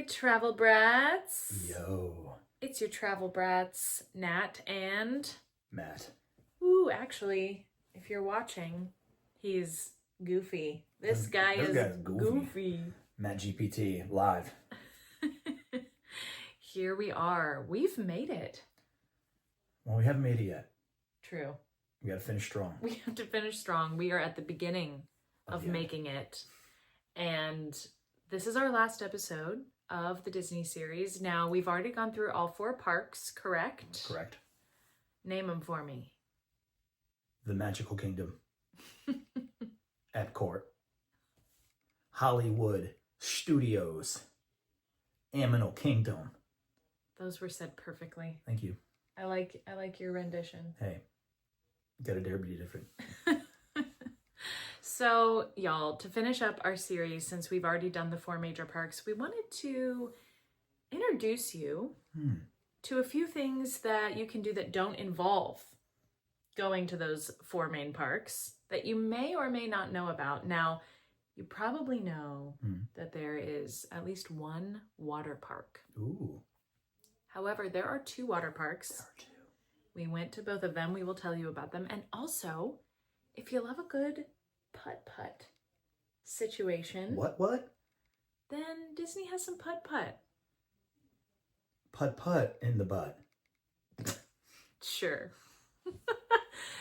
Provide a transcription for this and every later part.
Travel Brats. Yo. It's your Travel Brats, Nat and... Matt. Ooh, actually, if you're watching, he's goofy. This guy is goofy. Matt GPT, live. Here we are. We've made it. Well, we haven't made it yet. True. We gotta finish strong. We have to finish strong. We are at the beginning of making it. And this is our last episode of the Disney series. Now, we've already gone through all 4 parks, correct? Correct. Name them for me. The Magical Kingdom. Epcot. Hollywood Studios. Aminal Kingdom. Those were said perfectly. Thank you. I like your rendition. Hey, gotta dare be different. So, y'all, to finish up our series, since we've already done the 4 major parks, we wanted to introduce you to a few things that you can do that don't involve going to those 4 main parks that you may or may not know about. Now, you probably know that there is at least 1 water park. Ooh. However, there are 2 water parks. There are 2. We went to both of them. We will tell you about them. And also, if you love a good putt-putt situation. What? Then Disney has some putt-putt. Putt-putt in the butt. Sure.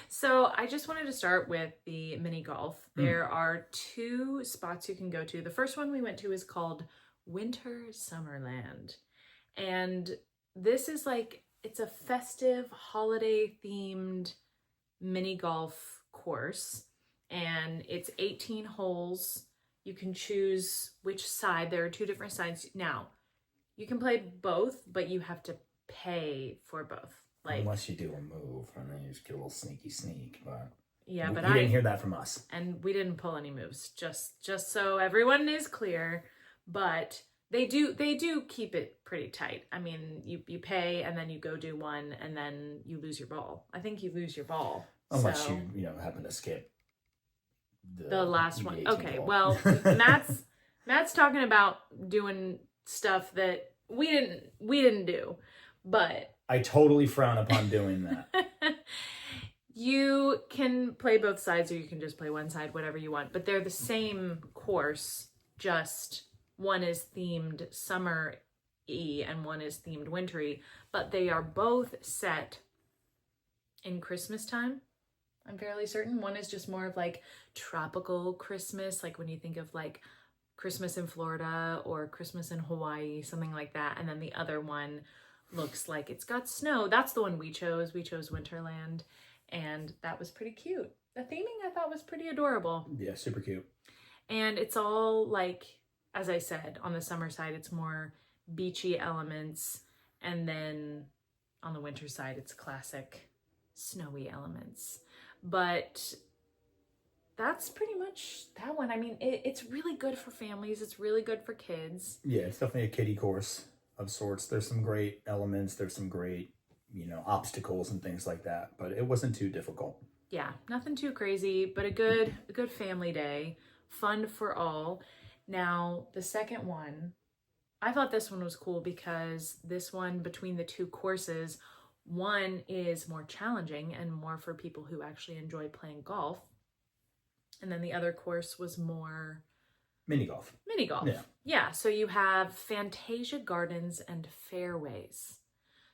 So I just wanted to start with the mini golf. There are 2 spots you can go to. The first one we went to is called Winter Summerland. And this is like, it's a festive, holiday-themed mini golf course. And it's 18 holes. You can choose which side. There are 2 different sides. Now, you can play both, but you have to pay for both. Like, unless you do a move, and then you just get a little sneaky sneak. But yeah, but you didn't hear that from us. And we didn't pull any moves. Just so everyone is clear. But they do keep it pretty tight. I mean, you pay and then you go do one and then you lose your ball. I think you lose your ball. Unless you happen to skip the last one. Okay, ball. well, Matt's talking about doing stuff that we didn't do. But I totally frown upon doing that. You can play both sides or you can just play one side, whatever you want. But they're the same course, just one is themed summer-y and one is themed wintry. But they are both set in Christmas time, I'm fairly certain. One is just more of like tropical Christmas, like when you think of like Christmas in Florida or Christmas in Hawaii, something like that. And then the other one looks like it's got snow. That's the one we chose. We chose Winterland, and that was pretty cute. The theming I thought was pretty adorable. Yeah, super cute. And it's all like, as I said, on the summer side, it's more beachy elements. And then on the winter side, it's classic snowy elements. But that's pretty much that one. I mean, it's really good for families. It's really good for kids. Yeah, it's definitely a kiddie course of sorts. There's some great elements. There's some great, obstacles and things like that. But it wasn't too difficult. Yeah, nothing too crazy, but a good family day. Fun for all. Now, the second one, I thought this one was cool because this one, between the 2 courses, one is more challenging and more for people who actually enjoy playing golf. And then the other course was more... Mini golf. Yeah, so you have Fantasia Gardens and Fairways.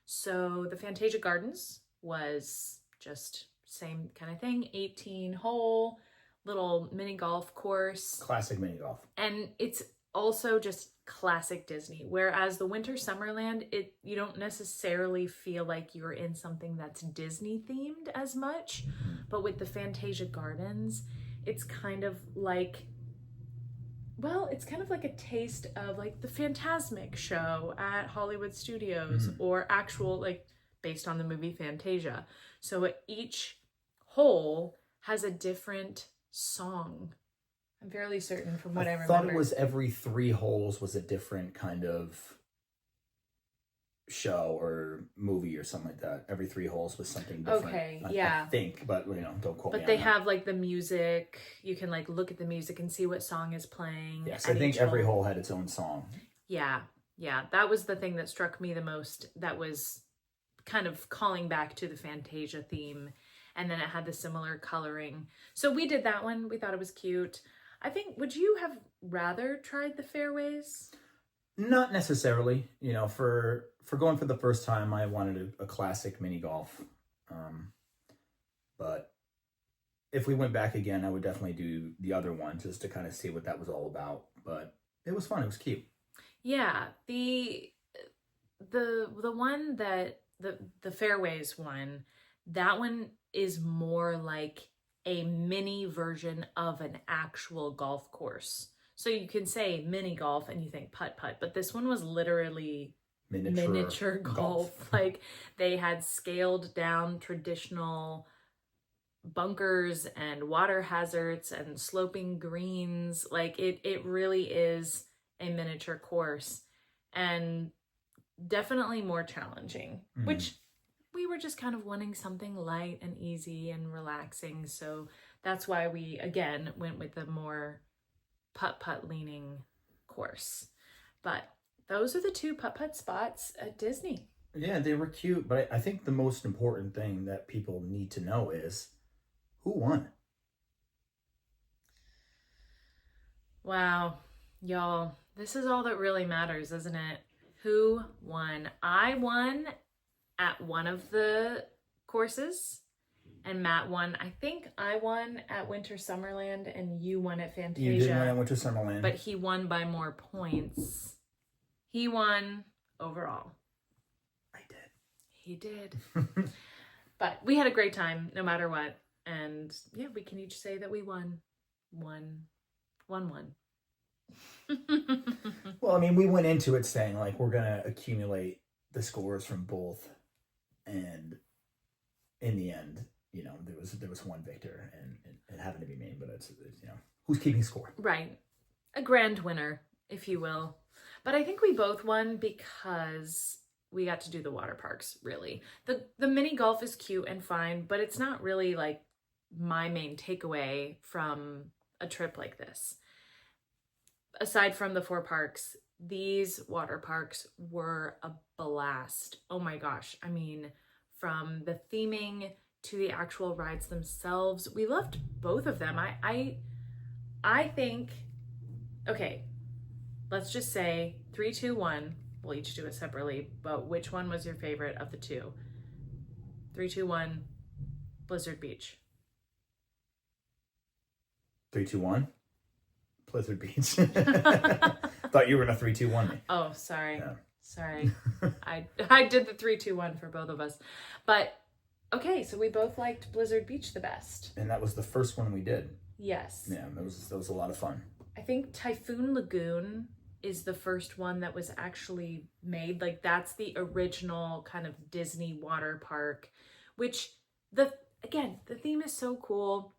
So the Fantasia Gardens was just same kind of thing, 18-hole little mini golf course. Classic mini golf. And it's also just classic Disney. Whereas the Winter Summerland, you don't necessarily feel like you're in something that's Disney themed as much. But with the Fantasia Gardens, it's kind of like... Well, it's kind of like a taste of like the Fantasmic show at Hollywood Studios or actual, like, based on the movie Fantasia. So each hole has a different song. I'm fairly certain from what I remember. I thought it was every 3 holes was a different kind of show or movie or something like that. Every 3 holes was something different. Okay, yeah. I think, but don't quote me on But they that. have like the music. You can like look at the music and see what song is playing. Yes, I think every hole had its own song. Yeah. Yeah, that was the thing that struck me the most. That was kind of calling back to the Fantasia theme. And then it had the similar coloring. So we did that one. We thought it was cute. I think, would you have rather tried the fairways? Not necessarily, you know, for going for the first time, I wanted a classic mini golf. Um, but if we went back again, I would definitely do the other one just to kind of see what that was all about. But it was fun. It was cute. Yeah, the one that the fairways one, that one is more like a mini version of an actual golf course. So you can say mini golf and you think putt putt, but this one was literally miniature golf. Like they had scaled down traditional bunkers and water hazards and sloping greens. Like it really is a miniature course and definitely more challenging, which we were just kind of wanting something light and easy and relaxing. So that's why we again went with the more putt putt leaning course. But those are the two putt putt spots at Disney. Yeah, they were cute, but I think the most important thing that people need to know is who won. Wow, y'all, this is all that really matters, isn't it? Who won? I won at one of the courses, and Matt won. I think I won at Winter Summerland, and you won at Fantasia. You did win at Winter Summerland, but he won by more points. He won overall. I did. He did. But we had a great time, no matter what. And yeah, we can each say that we won. One. Well, I mean, we went into it saying like we're gonna accumulate the scores from both, and in the end, you know, there was one victor, and it happened to be me. But it's you know, who's keeping score? Right, a grand winner, if you will. But I think we both won because we got to do the water parks. Really, the mini golf is cute and fine, but it's not really like my main takeaway from a trip like this. Aside from the 4 parks, these water parks were a blast. Oh my gosh. I mean, from the theming to the actual rides themselves, we loved both of them. I think, okay, let's just say 3, 2, 1. We'll each do it separately, but which one was your favorite of the two? 3, 2, 1, Blizzard Beach. 3, 2, 1. Blizzard Beach. Thought you were in a 3, 2, 1 me. Oh, sorry. Yeah. Sorry. I did the 3, 2, 1 for both of us. But okay, so we both liked Blizzard Beach the best. And that was the first one we did. Yes. Yeah, that was a lot of fun. I think Typhoon Lagoon is the first one that was actually made. Like that's the original kind of Disney water park, which the theme is so cool.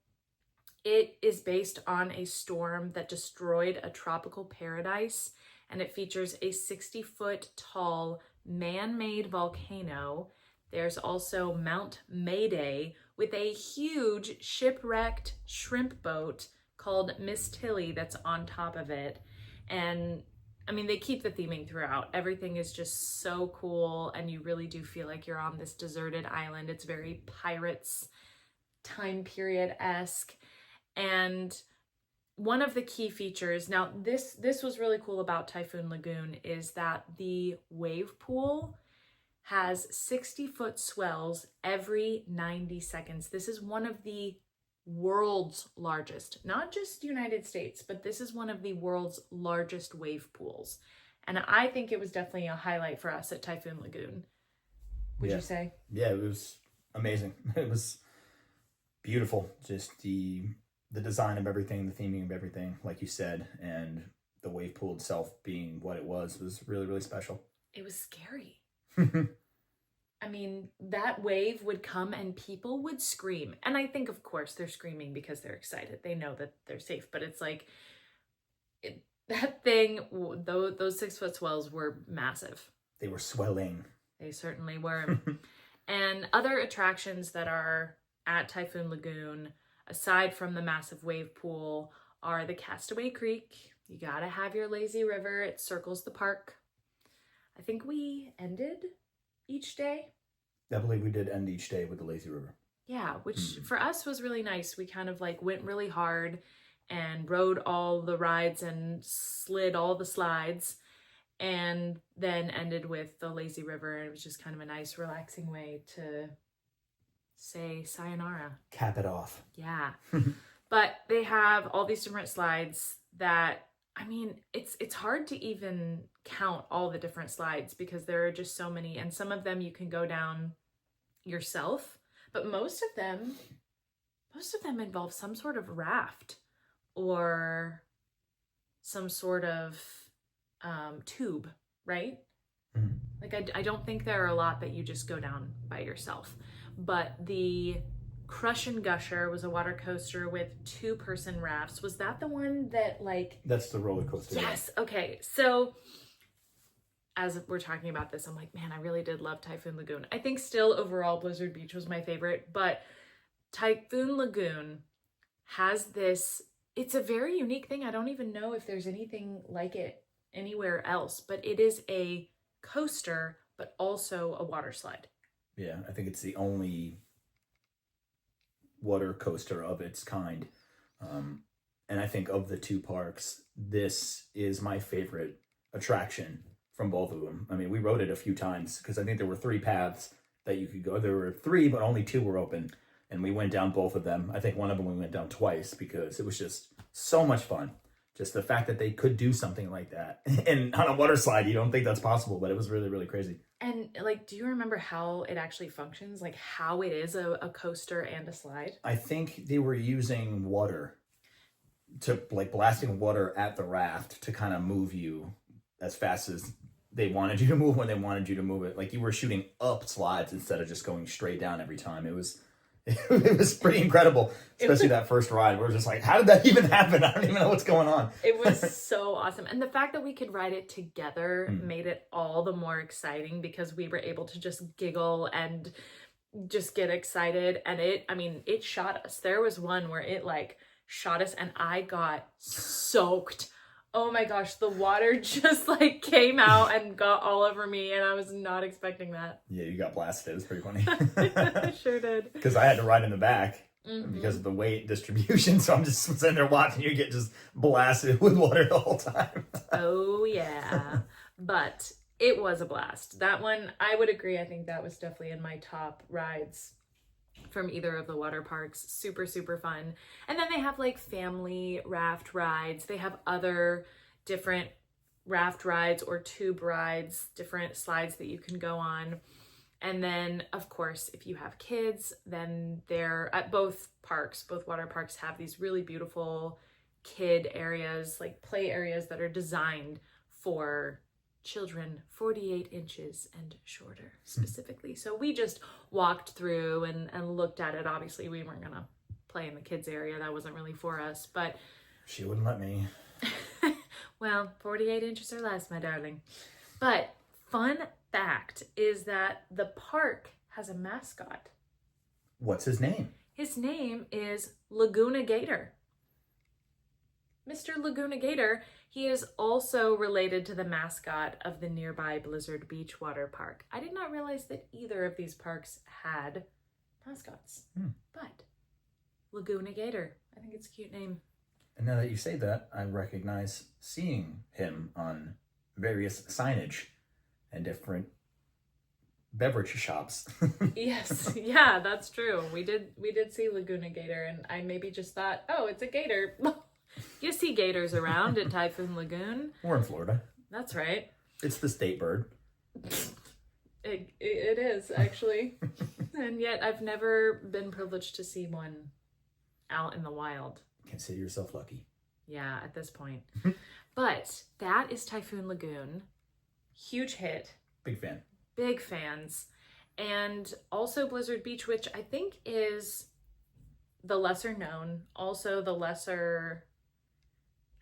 It is based on a storm that destroyed a tropical paradise, and it features a 60-foot tall man-made volcano. There's also Mount Mayday with a huge shipwrecked shrimp boat called Miss Tilly that's on top of it. And I mean, they keep the theming throughout. Everything is just so cool, and you really do feel like you're on this deserted island. It's very Pirates time period-esque. And one of the key features, now this was really cool about Typhoon Lagoon, is that the wave pool has 60-foot swells every 90 seconds. This is one of the world's largest, not just United States, but this is one of the world's largest wave pools. And I think it was definitely a highlight for us at Typhoon Lagoon. Would you say? Yeah, it was amazing. It was beautiful. Just the design of everything, the theming of everything, like you said, and the wave pool itself being what it was really, really special. It was scary. I mean, that wave would come and people would scream. And I think, of course, they're screaming because they're excited. They know that they're safe. But it's like, that thing, those 6-foot swells were massive. They were swelling. They certainly were. And other attractions that are at Typhoon Lagoon, aside from the massive wave pool, are the Castaway Creek. You gotta have your lazy river. It circles the park. I think we ended each day. I believe we did end each day with the lazy river. Yeah, which for us was really nice. We kind of like went really hard and rode all the rides and slid all the slides, and then ended with the lazy river. And it was just kind of a nice, relaxing way to say sayonara. Cap it off. Yeah. But they have all these different slides that, I mean, it's hard to even count all the different slides because there are just so many, and some of them you can go down yourself, but most of them involve some sort of raft or some sort of tube, right? Mm-hmm. Like I don't think there are a lot that you just go down by yourself. But the Crush and Gusher was a water coaster with 2-person rafts. Was that the one that like... That's the roller coaster. Yes. Okay. So as we're talking about this, I'm like, man, I really did love Typhoon Lagoon. I think still overall Blizzard Beach was my favorite, but Typhoon Lagoon has this, it's a very unique thing. I don't even know if there's anything like it anywhere else, but it is a coaster, but also a water slide. Yeah, I think it's the only water coaster of its kind. And I think of the 2 parks, this is my favorite attraction from both of them. I mean, we rode it a few times because I think there were 3 paths that you could go. There were 3, but only 2 were open. And we went down both of them. I think one of them we went down twice because it was just so much fun. Just the fact that they could do something like that. And on a water slide, you don't think that's possible, but it was really, really crazy. And like, do you remember how it actually functions? Like how it is a coaster and a slide? I think they were using water to like blasting water at the raft to kind of move you as fast as they wanted you to move when they wanted you to move it. Like you were shooting up slides instead of just going straight down every time. It was pretty incredible, especially that first ride. We're just like, how did that even happen? I don't even know what's going on. It was so awesome. And the fact that we could ride it together made it all the more exciting because we were able to just giggle and just get excited. And it shot us. There was one where it like shot us and I got soaked. Oh my gosh, the water just like came out and got all over me, and I was not expecting that. Yeah, you got blasted. It was pretty funny. I sure did. Because I had to ride in the back because of the weight distribution, so I'm just sitting there watching you get just blasted with water the whole time. Oh yeah, but it was a blast. That one, I would agree. I think that was definitely in my top rides from either of the water parks. Super, super fun. And then they have like family raft rides. They have other different raft rides or tube rides, different slides that you can go on. And then of course, if you have kids, then they're at both water parks have these really beautiful kid areas, like play areas that are designed for children 48 inches and shorter specifically. So we just walked through and looked at it. Obviously we weren't gonna play in the kids area. That wasn't really for us, but she wouldn't let me. Well, 48 inches or less, my darling. But fun fact is that the park has a mascot. What's his name? His name is Laguna Gator. Mr. Laguna Gator. He is also related to the mascot of the nearby Blizzard Beach water park. I did not realize that either of these parks had mascots, but Laguna Gator. I think it's a cute name. And now that you say that, I recognize seeing him on various signage and different beverage shops. Yes, yeah, that's true. We did see Laguna Gator, and I maybe just thought, oh, it's a gator. You see gators around at Typhoon Lagoon. We're in Florida. That's right. It's the state bird. It is, actually. And yet I've never been privileged to see one out in the wild. Consider yourself lucky. Yeah, at this point. But that is Typhoon Lagoon. Huge hit. Big fan. Big fans. And also Blizzard Beach, which I think is the lesser known. Also the lesser...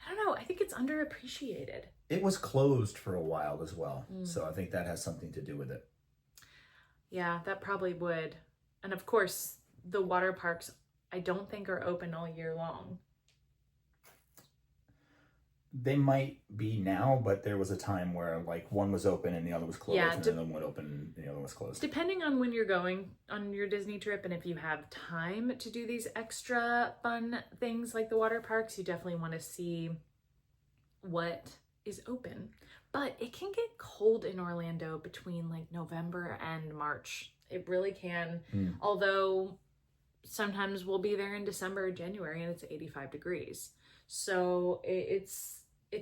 I don't know. I think it's underappreciated. It was closed for a while as well. So I think that has something to do with it. Yeah, that probably would. And of course, the water parks, I don't think are open all year long. They might be now, but there was a time where like one was open and the other was closed, Yeah, and then the one would open and the other was closed. Depending on when you're going on your Disney trip and if you have time to do these extra fun things like the water parks, you definitely want to see what is open. But it can get cold in Orlando between like November and March. It really can. Although sometimes we'll be there in December or January and it's 85 degrees. So it's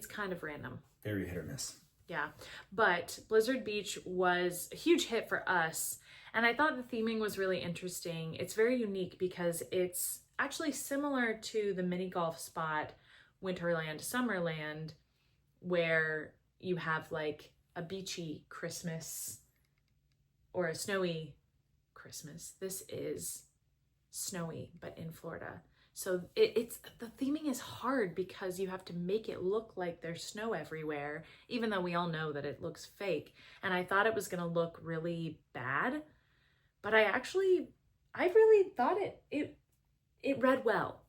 kind of random. Very hit or miss. Yeah, but Blizzard Beach was a huge hit for us. And I thought the theming was really interesting. It's very unique because it's actually similar to the mini golf spot, Winterland, Summerland, where you have like a beachy Christmas or a snowy Christmas. This is snowy, but in Florida. So it's the theming is hard because you have to make it look like there's snow everywhere, even though we all know that it looks fake. And I thought it was going to look really bad, but I really thought it read well.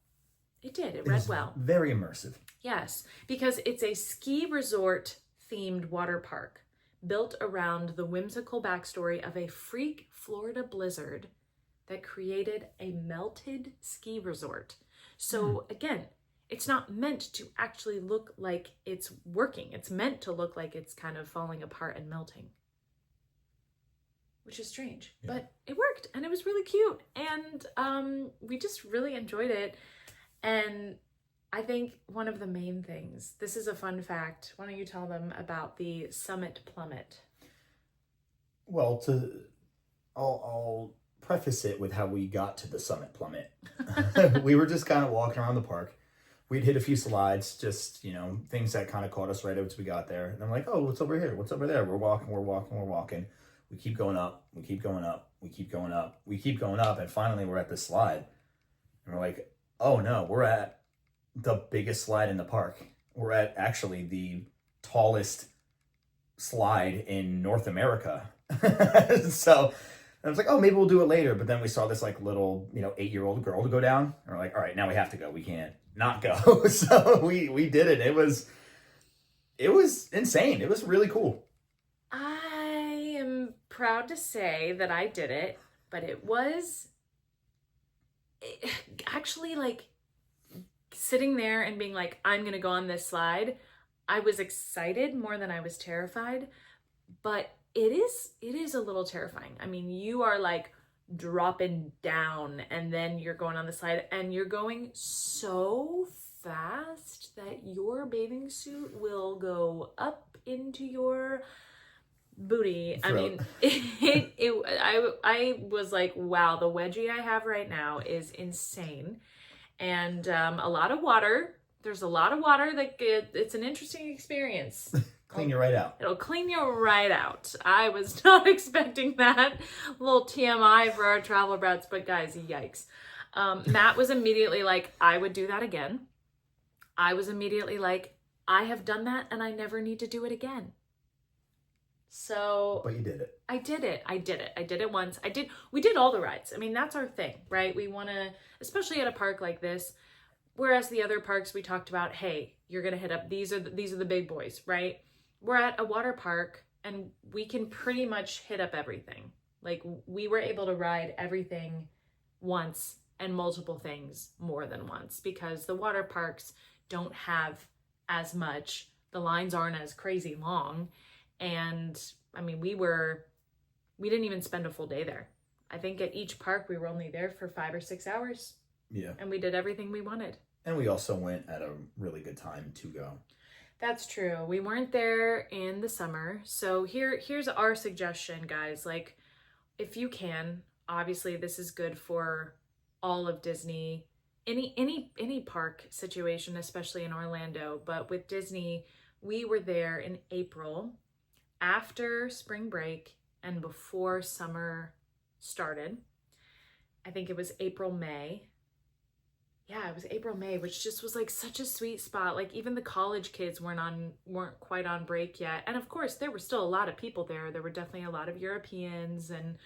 It did. It read well. Very immersive. Yes, because it's a ski resort themed water park built around the whimsical backstory of a freak Florida blizzard that created a melted ski resort. So again, it's not meant to actually look like it's working. It's meant to look like it's kind of falling apart and melting, which is strange, but it worked and it was really cute. And we just really enjoyed it. And I think one of the main things, this is a fun fact. Why don't you tell them about the Summit Plummet? Well, I'll preface it with how we got to the Summit Plummet. We were just kind of walking around the park. We'd hit a few slides, just, things that kind of caught us right as we got there. And I'm like, oh, what's over here? What's over there? We're walking. We keep going up. We keep going up. We keep going up. We keep going up. And finally, we're at this slide. And we're like, oh, no, we're at the biggest slide in the park. We're at actually the tallest slide in North America. So I was like, oh, maybe we'll do it later. But then we saw this like little, 8-year-old girl to go down. And we're like, all right, now we have to go. We can't not go. So we did it. It was insane. It was really cool. I am proud to say that I did it, but it was actually like sitting there and being like, I'm going to go on this slide. I was excited more than I was terrified, but it is a little terrifying. I mean, you are like dropping down and then you're going on the slide and you're going so fast that your bathing suit will go up into your booty. Throat. I mean, I was like, wow, the wedgie I have right now is insane. And a lot of water. There's a lot of water it's an interesting experience. Clean you right out. It'll clean you right out. I was not expecting that. A little TMI for our travel brats, but guys, yikes. Matt was immediately like, I would do that again. I was immediately like, I have done that and I never need to do it again. So but you did it. I did it once. We did all the rides. I mean, that's our thing, right? We want to, especially at a park like this, whereas the other parks we talked about, hey, you're going to hit up, these are the big boys, right? We're at a water park and we can pretty much hit up everything. Like we were able to ride everything once and multiple things more than once because the water parks don't have as much, the lines aren't as crazy long. And I mean, we didn't even spend a full day there. I think at each park we were only there for 5 or 6 hours. Yeah. And we did everything we wanted. And we also went at a really good time to go. That's true. We weren't there in the summer. So here's our suggestion, guys. Like, if you can, obviously this is good for all of Disney, any park situation, especially in Orlando. But with Disney, we were there in April, after spring break and before summer started. I think it was April, May. Yeah, it was April, May, which just was like such a sweet spot. Like even the college kids weren't quite on break yet. And of course, there were still a lot of people there. There were definitely a lot of Europeans and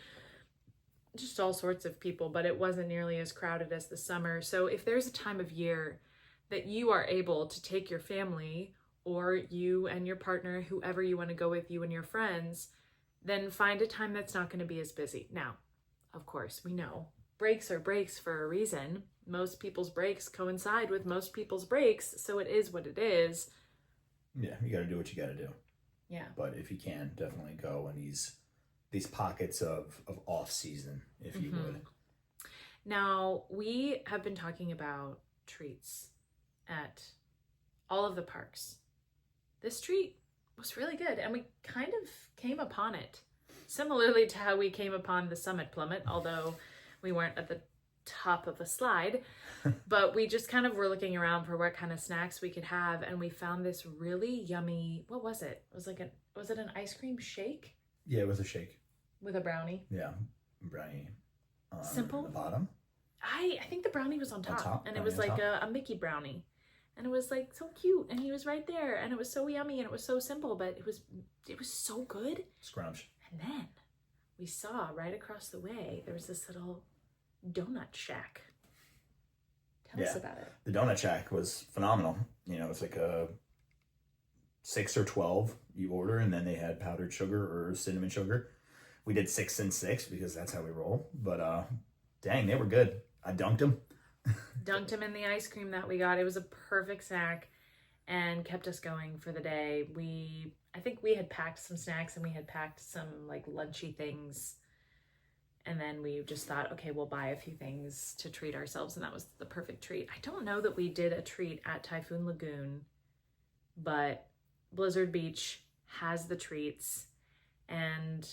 just all sorts of people, but it wasn't nearly as crowded as the summer. So if there's a time of year that you are able to take your family or you and your partner, whoever you want to go with, you and your friends, then find a time that's not going to be as busy. Now, of course, we know breaks are breaks for a reason. Most people's breaks coincide with most people's breaks, so it is what it is. Yeah, you got to do what you got to do. Yeah. But if you can, definitely go in these pockets of off season, if you would. Now, we have been talking about treats at all of the parks. This treat was really good, and we kind of came upon it similarly to how we came upon the Summit Plummet, although we weren't at the top of a slide, but we just kind of were looking around for what kind of snacks we could have, and we found this really yummy, what was it? It was like was it an ice cream shake? Yeah, it was a shake. With a brownie? Yeah, brownie. Simple? The bottom? I think the brownie was on top and it was like a Mickey brownie. And it was like so cute, and he was right there, and it was so yummy, and it was so simple, but it was so good. Scrunch. And then we saw right across the way there was this little donut shack. Tell us about it. The donut shack was phenomenal. You know, it's like a 6 or 12 you order, and then they had powdered sugar or cinnamon sugar. We did 6 and 6 because that's how we roll. But dang, they were good. I dunked them. Dunked him in the ice cream that we got. It was a perfect snack and kept us going for the day. I think we had packed some snacks and we had packed some like lunchy things. And then we just thought, okay, we'll buy a few things to treat ourselves. And that was the perfect treat. I don't know that we did a treat at Typhoon Lagoon, but Blizzard Beach has the treats. And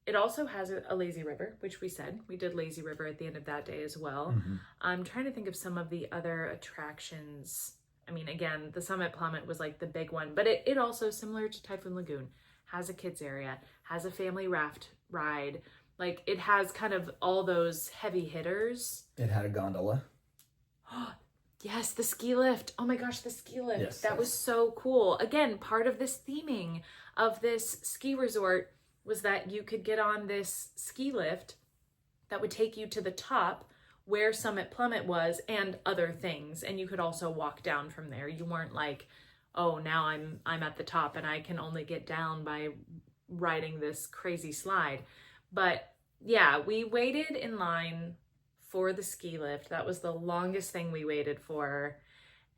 it also has a lazy river, which we said. We did lazy river at the end of that day as well. Mm-hmm. I'm trying to think of some of the other attractions. I mean, again, the Summit Plummet was like the big one, but it also, similar to Typhoon Lagoon, has a kids area, has a family raft ride. Like, it has kind of all those heavy hitters. It had a gondola. Yes, the ski lift. Oh my gosh, the ski lift. Yes, that was so cool. Again, part of this theming of this ski resort was that you could get on this ski lift that would take you to the top where Summit Plummet was and other things. And you could also walk down from there. You weren't like, oh, now I'm at the top and I can only get down by riding this crazy slide. But yeah, we waited in line for the ski lift. That was the longest thing we waited for.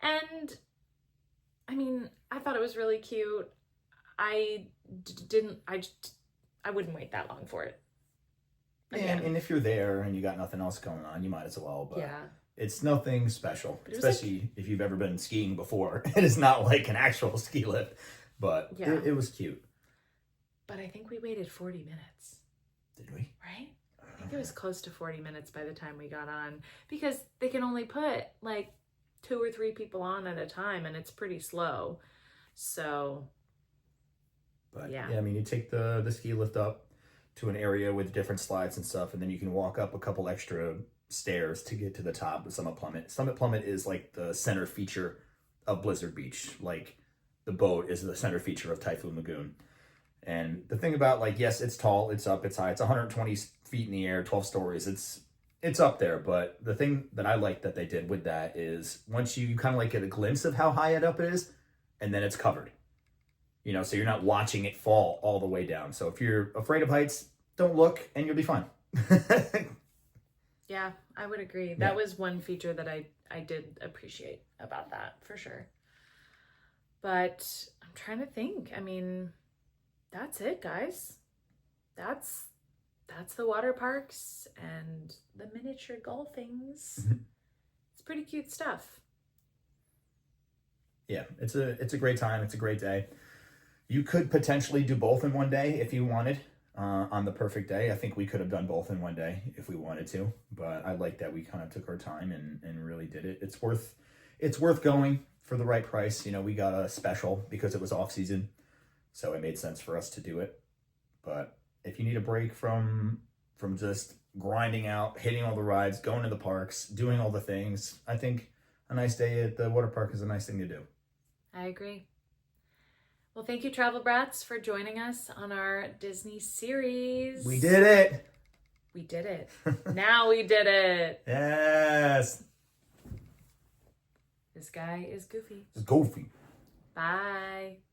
And I mean, I thought it was really cute. I wouldn't wait that long for it. And if you're there and you got nothing else going on, you might as well. But yeah, it's nothing special, especially if you've ever been skiing before. It is not like an actual ski lift, but it was cute. But I think we waited 40 minutes. Did we? Right? I think it was close to 40 minutes by the time we got on, because they can only put like 2 or 3 people on at a time, and it's pretty slow. So... But yeah, I mean, you take the ski lift up to an area with different slides and stuff, and then you can walk up a couple extra stairs to get to the top of Summit Plummet. Summit Plummet is like the center feature of Blizzard Beach. Like, the boat is the center feature of Typhoon Lagoon. And the thing about, like, yes, it's tall, it's up, it's high, it's 120 feet in the air, 12 stories. It's up there, but the thing that I like that they did with that is once you kind of like get a glimpse of how high it up is, and then it's covered. You know, so you're not watching it fall all the way down. So if you're afraid of heights, don't look and you'll be fine. Yeah, I would agree. That was one feature that I did appreciate about that, for sure. But I'm trying to think. I mean, that's it, guys. That's the water parks and the miniature golfings. It's pretty cute stuff. Yeah, it's a great time. It's a great day. You could potentially do both in one day if you wanted. On the perfect day, I think we could have done both in one day if we wanted to. But I like that we kind of took our time and really did it. It's worth going for the right price. You know, we got a special because it was off season, so it made sense for us to do it. But if you need a break from just grinding out, hitting all the rides, going to the parks, doing all the things, I think a nice day at the water park is a nice thing to do. I agree. Well, thank you, Travel Brats, for joining us on our Disney series. We did it! We did it. Now we did it. Yes! This guy is Goofy. It's Goofy. Bye.